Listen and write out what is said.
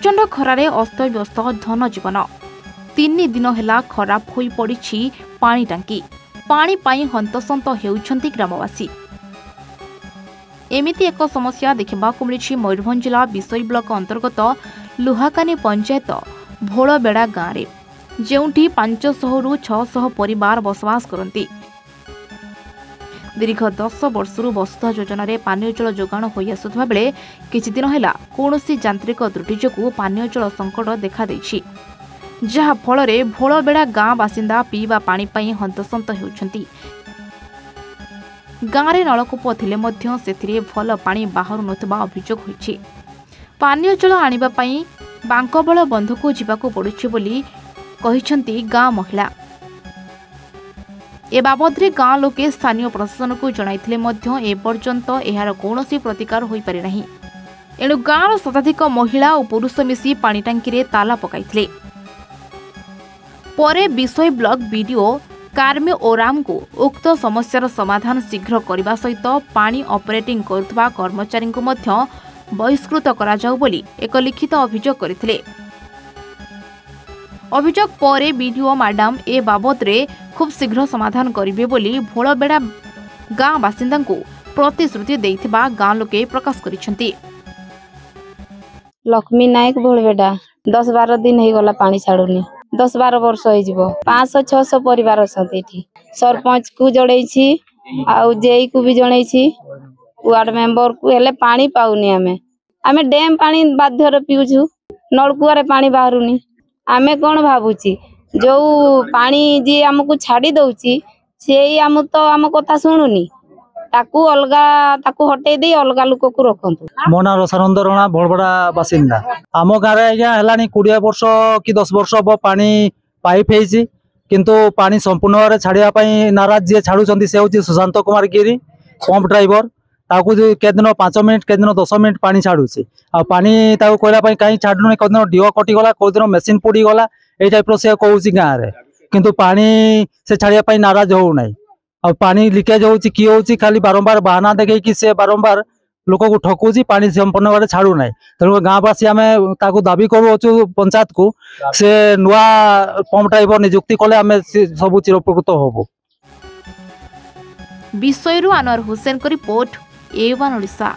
प्रचंड खरारे अस्तव्यस्त जनजीवन 3 दिन है खराब हो पड़ी पानी टांकी पानी पाई हंतसंत होउछंती ग्रामवासी। एमिति एक समस्या देखा मिली मयूरभंज जिला बिसई ब्लॉक अंतर्गत लुहाकानी पंचायत भोलबेड़ा गाँव में जेउठी 500 रु 600 परिवार बसवास करती। दीर्घ 10 वर्षरू वसुधा योजन पानीय जल जोगाण हो आसुवा बेले किछि दिन है कौन यांत्रिक त्रुटि जो पानीय जल संकट देखा देछि, जहा फल भोलबेड़ा गाँ बासिंदा पीवा पानी पाई हंतसंत होउछंती। गाँव में नलकूप थिले मध्य सेथिरे भल पानी बाहर नथबा अभियोग होइछि। पानीय जल आनिबा पई बांकबळ बंधको जिबाको पडुछि बोली कहिछंती गाँ महिला। ए बाबदरे गाँ लोके स्थानीय प्रशासन को जणाइथिले मध्य ए पर्यंत एहार कौनसी प्रतिकार होई पारि नाही। एणु गाँर शताधिक महिला और पुरुष मिसी पानी टांकी रे ताला पकाइथिले। परे बिसई ब्लॉक बीडीओ कार्मे ओराम को उक्त समस्यार समाधान शीघ्र करने सहित पानी ऑपरेटिंग करुवा कर्मचारी को मध्य बहिष्कृत करा जाऊ बोली एक लिखित अभियोग करथिले। अभियोग परे बीडीओ मैडम ए बाबदरे खूब शीघ्र समाधान करिवे बोली भोलबेड़ा गाँ बासिंदा को प्रतिश्रुति देइथिबा गाँ लोके प्रकाश करिसेंती। लक्ष्मी नायक भोलबेड़ा 10-12 दिन हो गला पानी छाड़ुनी 10-12 वर्ष हो 500-600 परिवार अच्छा। सरपंच को जड़े आउ जेई को भी जड़े वार्ड मेंबर को हेले पानी पाऊनी आमे डैम पानी बाध्य पीऊछु नलकुआरे पानी बाहरुनी। आमे कौन भावुची जो पानी जी आमको छाड़ी दउची से आम तो आम कथा शुणुनी ताकू अलगा ताकू हटे दे अलगा लोक को रखंतु। मो ना रसानंद रणा भोलबेड़ा बासिंदा। आम गाँव आज्ञा है 20 वर्ष कि 10 वर्ष हम पानी पाइप है किंतु पानी संपूर्ण भाव छाड़ापी नाराज जी छाड़ुंट से हूँ सुशांत कुमार गिरी पंप ड्राइवर ताकू के दिन 5 मिनिट के दिन 10 मिनिट पानी छाड़ुची आ पानी कहला कहीं छाड़ुनी कौ दिन डीओ कटिगला कौ दिन मेसीन पोड़ीगला ये टाइप से कहूँ गाँव में किंतु पानी से छाड़ापी नाराज होना आ पानी लिकेज होची कि होची खाली बारंबार बहाना देखे कि से बारंबार लोक को ठकुची पानी संपूर्ण भाव छाड़ू ना। तेणु गाँववासी आम दाबी करूँ पंचायत को से नुआ पंप ड्राइवर नियुक्ति कले आम सब चिरपकृत हबु। विषय अनवर हुसैन को रिपोर्ट A1 ओडिशा।